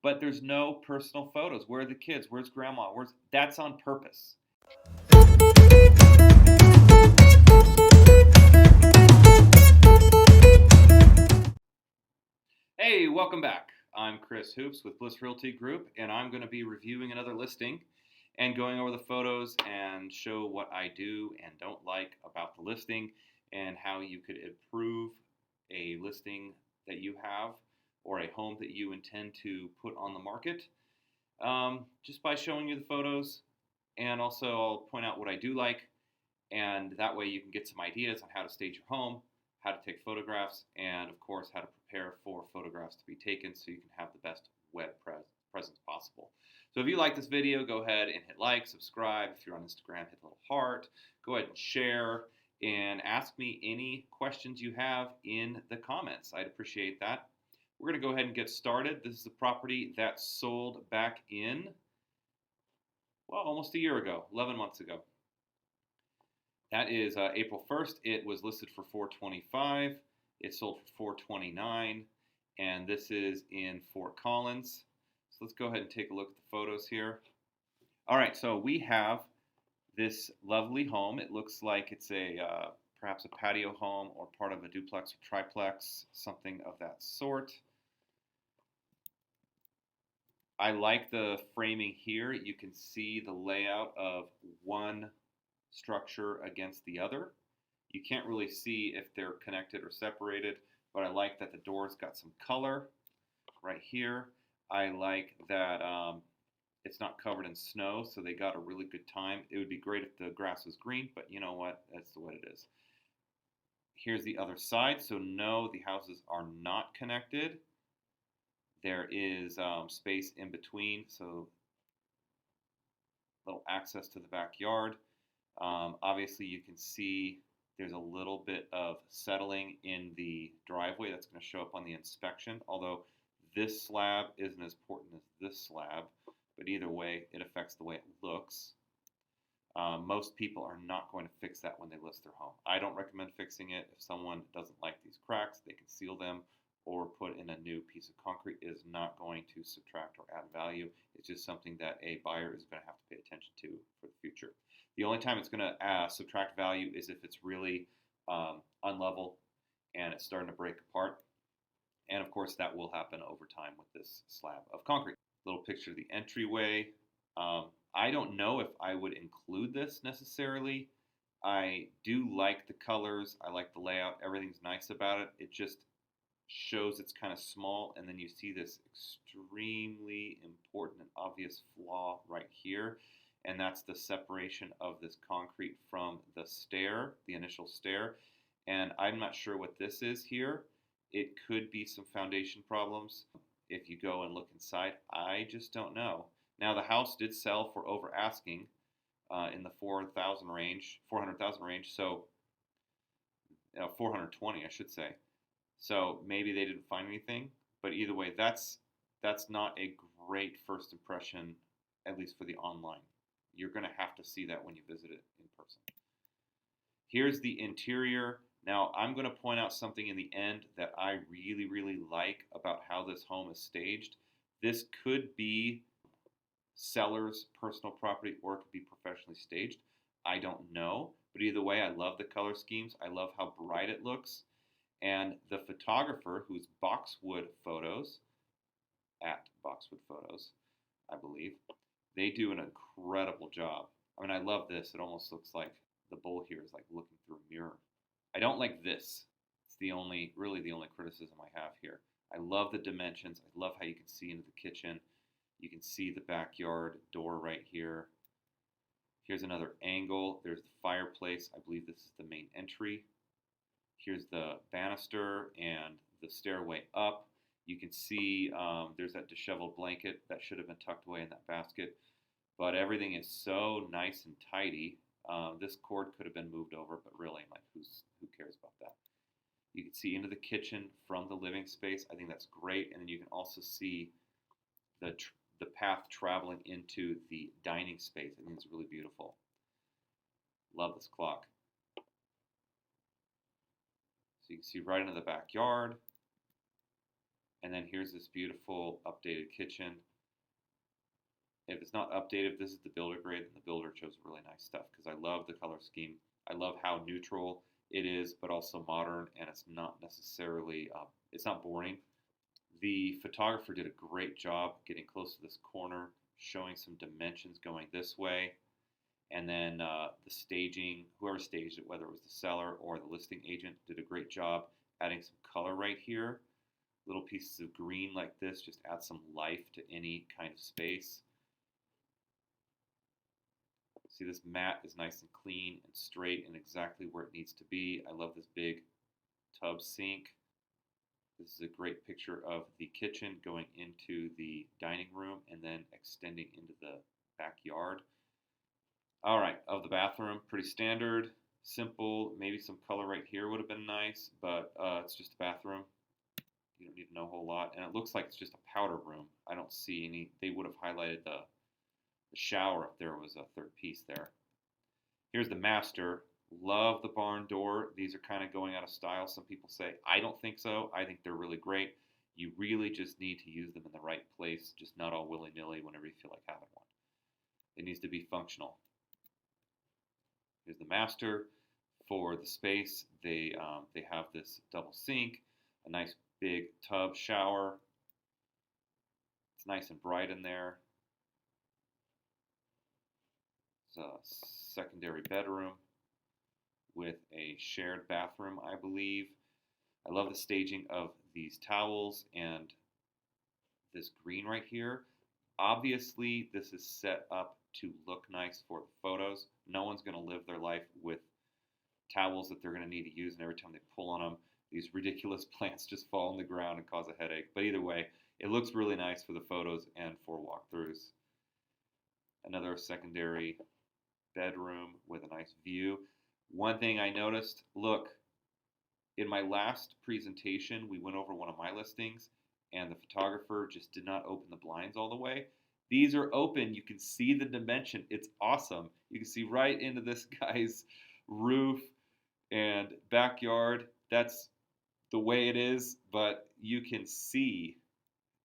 but there's no personal photos. Where are the kids? Where's grandma? That's on purpose. Hey, welcome back. I'm Chris Hoops with Bliss Realty Group, and I'm going to be reviewing another listing and going over the photos and show what I do and don't like about the listing and how you could improve a listing that you have or a home that you intend to put on the market, just by showing you the photos. And also, I'll point out what I do like, and that way you can get some ideas on how to stage your home, how to take photographs, and of course how to prepare for photographs to be taken so you can have the best web presence possible. So if you like this video, go ahead and hit like, subscribe. If you're on Instagram, hit the little heart. Go ahead and share and ask me any questions you have in the comments. I'd appreciate that. We're going to go ahead and get started. This is a property that sold back in, well, almost a year ago, 11 months ago. That is April 1st. It was listed for $425. It sold for $429, and this is in Fort Collins. So let's go ahead and take a look at the photos here. All right, so we have this lovely home. It looks like it's perhaps a patio home or part of a duplex or triplex, something of that sort. I like the framing here. You can see the layout of one structure against the other. You can't really see if they're connected or separated, but I like that the door's got some color right here. I like that it's not covered in snow, so they got a really good time. It would be great if the grass was green, but you know what? That's what it is. Here's the other side. So no, the houses are not connected. There is space in between, so little access to the backyard. Obviously, you can see there's a little bit of settling in the driveway that's going to show up on the inspection, although this slab isn't as important as this slab, but either way, it affects the way it looks. Most people are not going to fix that when they list their home. I don't recommend fixing it. If someone doesn't like these cracks, they can seal them or put in a new piece of concrete. It is not going to subtract or add value. It's just something that a buyer is going to have to pay attention to for the future. The only time it's going to subtract value is if it's really unlevel and it's starting to break apart. And of course, that will happen over time with this slab of concrete. Little picture of the entryway. I don't know if I would include this necessarily. I do like the colors. I like the layout. Everything's nice about it. It just shows it's kind of small, and then you see this extremely important and obvious flaw right here, and that's the separation of this concrete from the stair, the initial stair. And I'm not sure what this is here. It could be some foundation problems. If you go and look inside, I just don't know. Now, the house did sell for over asking in the 400,000 range, so 420, I should say. So maybe they didn't find anything, but either way, that's not a great first impression, at least for the online. You're going to have to see that when you visit it in person. Here's the interior. Now, I'm going to point out something in the end that I really, really like about how this home is staged. This could be seller's personal property, or it could be professionally staged. I don't know, but either way, I love the color schemes. I love how bright it looks. And the photographer, who's Boxwood Photos, at Boxwood Photos, I believe, they do an incredible job. I mean, I love this. It almost looks like the bull here is like looking through a mirror. I don't like this. It's really the only criticism I have here. I love the dimensions. I love how you can see into the kitchen. You can see the backyard door right here. Here's another angle. There's the fireplace. I believe this is the main entry. Here's the banister and the stairway up. You can see there's that disheveled blanket that should have been tucked away in that basket. But everything is so nice and tidy. This cord could have been moved over, but really, like, who cares about that? You can see into the kitchen from the living space. I think that's great. And then you can also see the path traveling into the dining space. I think it's really beautiful. Love this clock. So you can see right into the backyard. And then here's this beautiful updated kitchen. If it's not updated, if this is the builder grade, then the builder chose really nice stuff because I love the color scheme. I love how neutral it is, but also modern, and it's not necessarily, it's not boring. The photographer did a great job getting close to this corner, showing some dimensions going this way. And then the staging, whoever staged it, whether it was the seller or the listing agent, did a great job adding some color right here. Little pieces of green like this just add some life to any kind of space. See, this mat is nice and clean and straight and exactly where it needs to be. I love this big tub sink. This is a great picture of the kitchen going into the dining room and then extending into the backyard. All right, of the bathroom, pretty standard, simple. Maybe some color right here would have been nice, but it's just a bathroom. You don't need to know a whole lot. And it looks like it's just a powder room. I don't see any. They would have highlighted the shower if there was a third piece there. Here's the master. Love the barn door. These are kind of going out of style, some people say. I don't think so. I think they're really great. You really just need to use them in the right place, just not all willy-nilly whenever you feel like having one. It needs to be functional. Here's the master. For the space, they have this double sink, a nice big tub shower. It's nice and bright in there. It's a secondary bedroom with a shared bathroom, I believe. I love the staging of these towels and this green right here. Obviously, this is set up to look nice for the photos. No one's going to live their life with towels that they're going to need to use, and every time they pull on them, these ridiculous plants just fall on the ground and cause a headache. But either way, it looks really nice for the photos and for walkthroughs. Another secondary bedroom with a nice view. One thing I noticed, look, in my last presentation, we went over one of my listings, and the photographer just did not open the blinds all the way. These are open. You can see the dimension. It's awesome. You can see right into this guy's roof and backyard. That's the way it is, but you can see,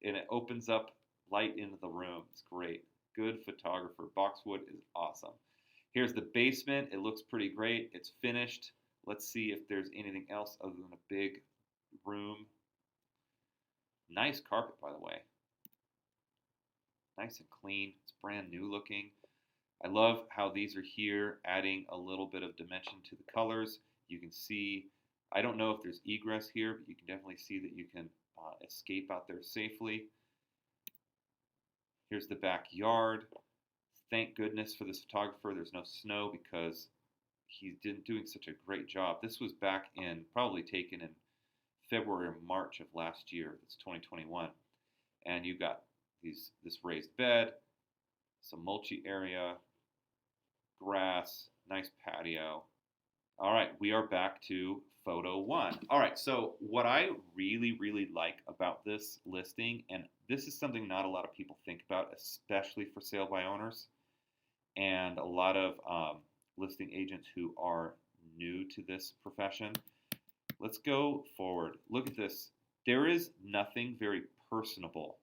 and it opens up light into the room. It's great. Good photographer. Boxwood is awesome. Here's the basement. It looks pretty great. It's finished. Let's see if there's anything else other than a big room. Nice carpet, by the way. Nice and clean. It's brand new looking. I love how these are here, adding a little bit of dimension to the colors. You can see, I don't know if there's egress here, but you can definitely see that you can escape out there safely. Here's the backyard. Thank goodness for this photographer. There's no snow because he's doing such a great job. This was back in, probably taken in February or March of last year. It's 2021. And you've got this raised bed, some mulchy area, grass, nice patio. All right, we are back to photo one. All right, so what I really, really like about this listing, and this is something not a lot of people think about, especially for sale by owners, and a lot of listing agents who are new to this profession. Let's go forward. Look at this. There is nothing very personable,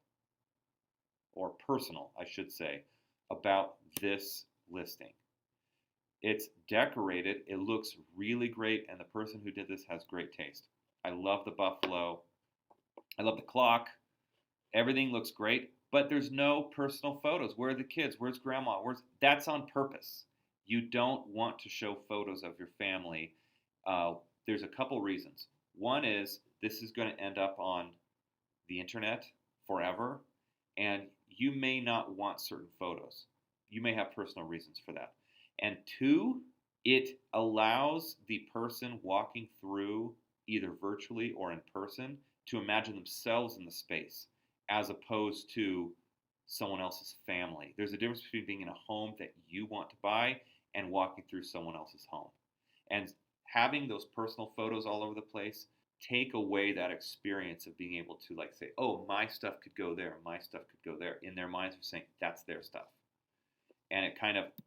or personal, I should say, about this listing. It's decorated, it looks really great, and the person who did this has great taste. I love the buffalo. I love the clock. Everything looks great, but there's no personal photos. Where are the kids? Where's grandma? That's on purpose. You don't want to show photos of your family. There's a couple reasons. One is this is going to end up on the internet forever, and you may not want certain photos. You may have personal reasons for that. And two, it allows the person walking through, either virtually or in person, to imagine themselves in the space as opposed to someone else's family. There's a difference between being in a home that you want to buy and walking through someone else's home. And having those personal photos all over the place take away that experience of being able to say, oh, my stuff could go there, my stuff could go there. In their minds, they're saying that's their stuff. And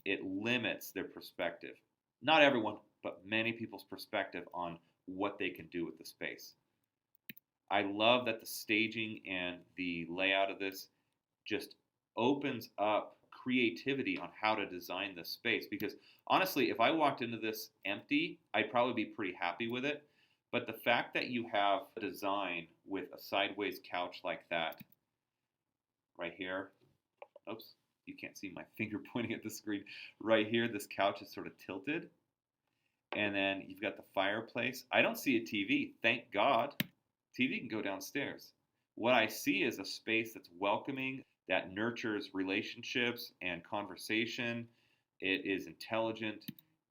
it limits their perspective. Not everyone, but many people's perspective on what they can do with the space. I love that the staging and the layout of this just opens up creativity on how to design this space. Because honestly, if I walked into this empty, I'd probably be pretty happy with it. But the fact that you have a design with a sideways couch like that right here, oops, you can't see my finger pointing at the screen. Right here, this couch is sort of tilted. And then you've got the fireplace. I don't see a TV, thank God. TV can go downstairs. What I see is a space that's welcoming, that nurtures relationships and conversation. It is intelligent,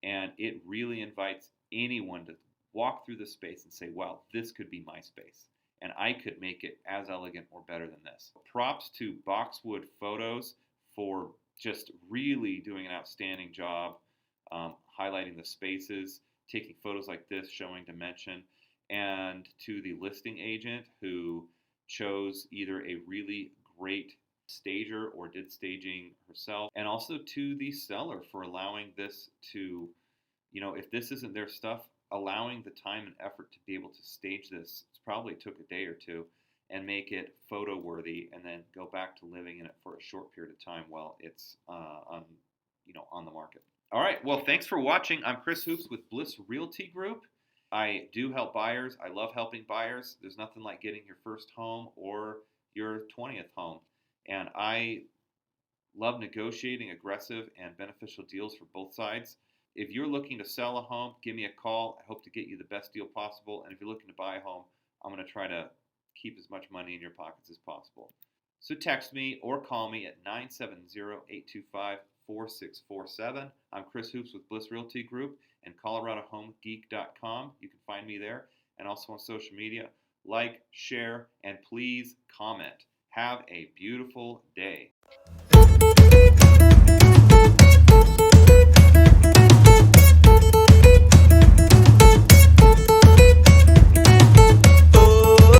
and it really invites anyone to walk through the space and say, wow, this could be my space. And I could make it as elegant or better than this. Props to Boxwood Photos for just really doing an outstanding job highlighting the spaces, taking photos like this, showing dimension, and to the listing agent who chose either a really great stager or did staging herself, and also to the seller for allowing this to, if this isn't their stuff, allowing the time and effort to be able to stage this. It probably took a day or two and make it photo worthy, and then go back to living in it for a short period of time while it's on the market. All right. Well, thanks for watching. I'm Chris Hoops with Bliss Realty Group. I do help buyers. I love helping buyers. There's nothing like getting your first home or your 20th home. And I love negotiating aggressive and beneficial deals for both sides. If you're looking to sell a home, give me a call. I hope to get you the best deal possible. And if you're looking to buy a home, I'm going to try to keep as much money in your pockets as possible. So text me or call me at 970-825-4647. I'm Chris Hoops with Bliss Realty Group and ColoradoHomeGeek.com. You can find me there, and also on social media. Like, share, and please comment. Have a beautiful day.